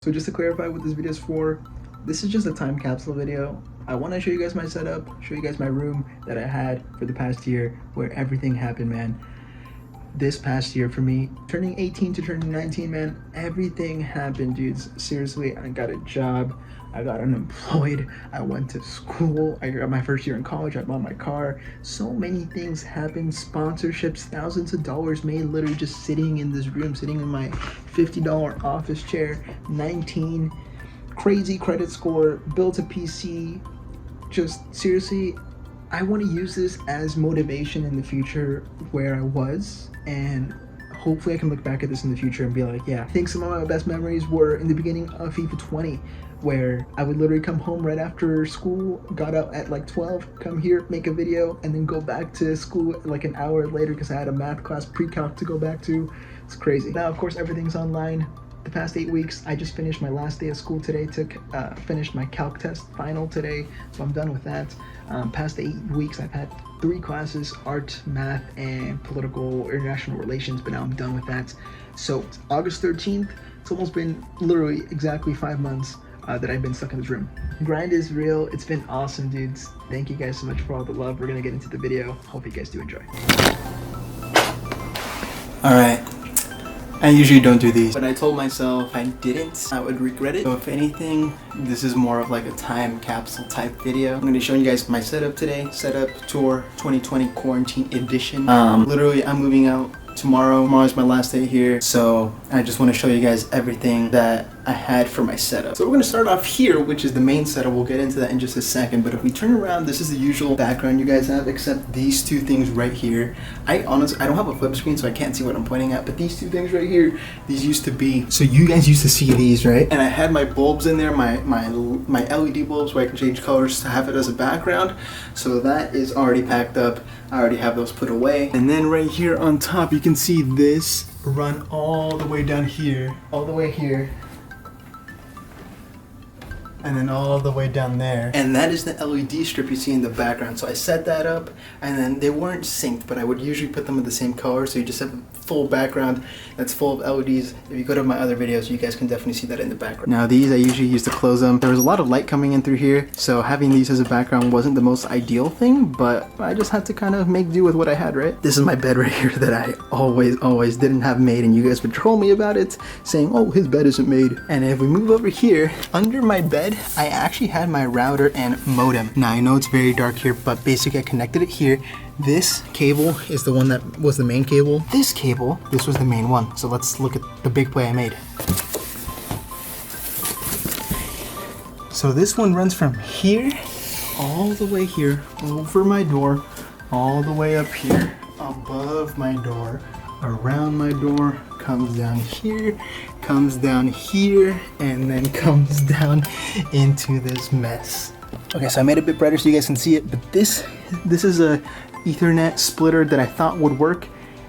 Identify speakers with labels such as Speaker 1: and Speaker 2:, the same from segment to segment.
Speaker 1: So just to clarify what this video is for, this is just a time capsule video. I want to show you guys my setup, show you guys my room that I had for the past year where everything happened, man. This past year for me, turning 18 to turning 19, man, everything happened, dudes. Seriously, I got a job, I got unemployed, I went to school, I got my first year in college, I bought my car. So many things happened, sponsorships, thousands of dollars made literally just sitting in this room, sitting in my $50 office chair, 19, crazy credit score, built a PC. Just seriously, I want to use this as motivation in the future where I was, and hopefully I can look back at this in the future and be like, yeah, I think some of my best memories were in the beginning of FIFA 20, where I would literally come home right after school, got out at like 12, come here, make a video, and then go back to school like an hour later because I had a math class pre-calc to go back to. It's crazy. Now, of course, everything's online. The past 8 weeks, I just finished my last day of school today, finished my calc test final today, so I'm done with that. Past 8 weeks, I've had 3 classes, art, math, and political international relations, but now I'm done with that. So it's August 13th, it's almost been literally exactly 5 months that I've been stuck in this room. Grind is real, it's been awesome, dudes. Thank you guys so much for all the love. We're gonna get into the video. Hope you guys do enjoy.
Speaker 2: Alright. I usually don't do these, but I told myself if I didn't, I would regret it. So if anything, this is more of like a time capsule type video. I'm going to be showing you guys my setup today. Setup tour 2020 quarantine edition. Literally, I'm moving out tomorrow. Tomorrow's my last day here, so I just want to show you guys everything that I had for my setup. So we're going to start off here, which is the main setup. We'll get into that in just a second, but if we turn around, this is the usual background you guys have, except these two things right here. I honestly don't have a flip screen, so I can't see what I'm pointing at, but these two things right here, these used to be, so you guys used to see these, right? And I had my bulbs in there, my LED bulbs where I can change colors to have it as a background. So that is already packed up. I already have those put away. And then right here on top, you can see this run all the way down here, all the way here, and then all the way down there. And that is the LED strip you see in the background. So I set that up, and then they weren't synced, but I would usually put them in the same color, so you just have a full background that's full of LEDs. If you go to my other videos, you guys can definitely see that in the background. Now these, I usually use to close them. There was a lot of light coming in through here, so having these as a background wasn't the most ideal thing, but I just had to kind of make do with what I had, right? This is my bed right here that I always didn't have made, and you guys would troll me about it, saying, oh, his bed isn't made. And if we move over here, under my bed, I actually had my router and modem. Now I know it's very dark here, but basically I connected it here. This cable is the one that was the main cable. This cable, this was the main one. So let's look at the big play I made. So this one runs from here, all the way here, over my door, all the way up here, above my door, around my door, comes down here, and then comes down into this mess. Okay, so I made it a bit brighter so you guys can see it, but this is a Ethernet splitter that I thought would work,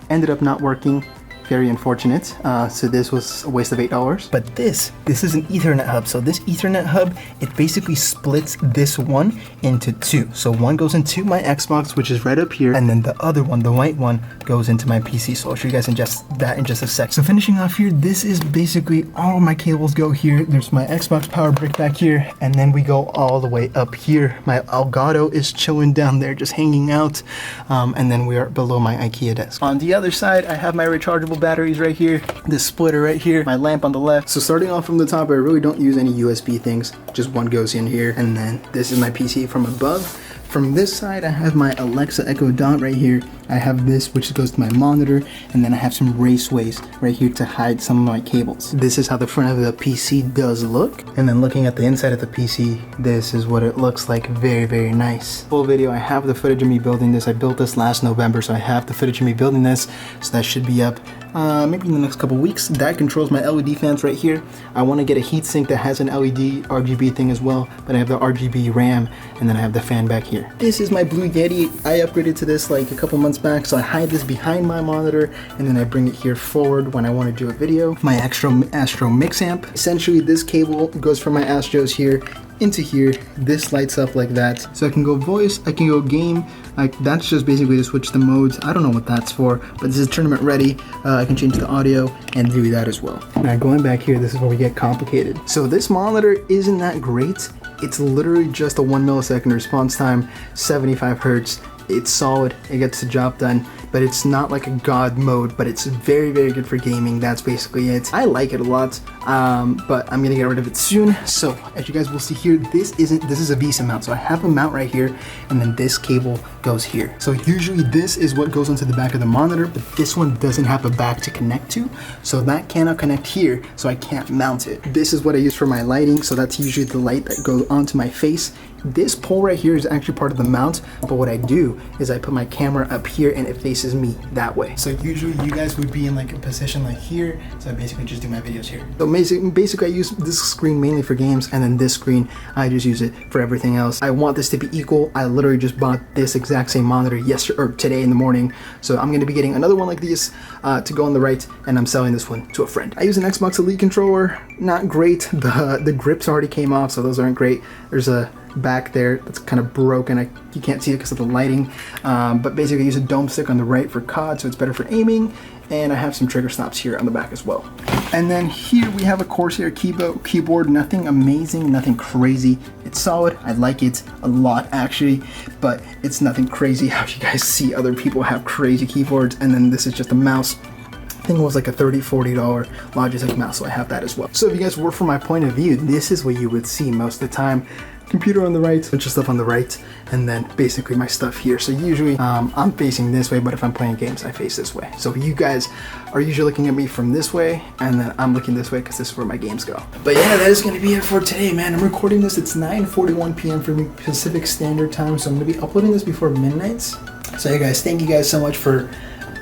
Speaker 2: ended up not working. Very unfortunate. So this was a waste of $8. But this is an Ethernet hub. So this Ethernet hub, it basically splits this one into two. So one goes into my Xbox, which is right up here, and then the other one, the white one, goes into my PC. So I'll show you guys in just a sec. So finishing off here, this is basically all my cables go here. There's my Xbox power brick back here, and then we go all the way up here. My Elgato is chilling down there, just hanging out, and then we are below my IKEA desk. On the other side, I have my rechargeable batteries right here, this splitter right here, my lamp on the left. So starting off from the top, I really don't use any USB things, just one goes in here, and then this is my PC from above. From this side, I have my Alexa Echo Dot right here. I have this, which goes to my monitor, and then I have some raceways right here to hide some of my cables. This is how the front of the PC does look. And then looking at the inside of the PC, this is what it looks like. Very, very nice. Full video, I have the footage of me building this. I built this last November, so I have the footage of me building this. So that should be up maybe in the next couple weeks. That controls my LED fans right here. I want to get a heatsink that has an LED RGB thing as well, but I have the RGB RAM, and then I have the fan back here. This is my Blue Yeti. I upgraded to this like a couple months back, so I hide this behind my monitor, and then I bring it here forward when I want to do a video. My Astro Mix Amp. Essentially, this cable goes from my Astros here into here, this lights up like that. So I can go voice, I can go game. Like that's just basically to switch the modes. I don't know what that's for, but this is tournament ready. I can change the audio and do that as well. Now going back here, this is where we get complicated. So this monitor isn't that great. It's literally just a 1 millisecond response time, 75 hertz. It's solid, it gets the job done, but it's not like a god mode, but it's very, very good for gaming. That's basically it. I like it a lot, but I'm gonna get rid of it soon. So as you guys will see here, this is a VESA mount. So I have a mount right here, and then this cable goes here. So usually this is what goes onto the back of the monitor, but this one doesn't have a back to connect to. So that cannot connect here, so I can't mount it. This is what I use for my lighting. So that's usually the light that goes onto my face. This pole right here is actually part of the mount, but what I do is I put my camera up here and it faces me that way. So usually you guys would be in like a position like here, so I basically just do my videos here. So basically I use this screen mainly for games, and then this screen I just use it for everything else. I want this to be equal. I literally just bought this exact same monitor yesterday or today in the morning, so I'm going to be getting another one like this to go on the right, and I'm selling this one to a friend. I use an Xbox Elite controller, not great. The grips already came off, so those aren't great. There's a back there that's kind of broken. You can't see it because of the lighting, but basically I use a dome stick on the right for COD, so it's better for aiming, and I have some trigger stops here on the back as well. And then here we have a Corsair keyboard, nothing amazing, nothing crazy. It's solid, I like it a lot actually, but it's nothing crazy how you guys see other people have crazy keyboards. And then this is just a mouse. I think it was like a $30–40 Logitech mouse, so I have that as well. So if you guys were from my point of view, this is what you would see most of the time. Computer on the right, a bunch of stuff on the right, and then basically my stuff here. So usually I'm facing this way, but if I'm playing games, I face this way. So you guys are usually looking at me from this way, and then I'm looking this way because this is where my games go. But yeah, that is going to be it for today, man. I'm recording this. It's 9:41 p.m. for me Pacific Standard Time, so I'm going to be uploading this before midnight. So yeah, guys, thank you guys so much for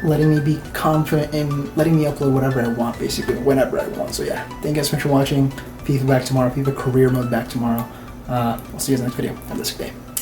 Speaker 2: letting me be confident and letting me upload whatever I want, basically, whenever I want. So yeah, thank you guys so much for watching. FIFA back tomorrow. FIFA career mode back tomorrow. I'll see you guys in the next video. Have a good day.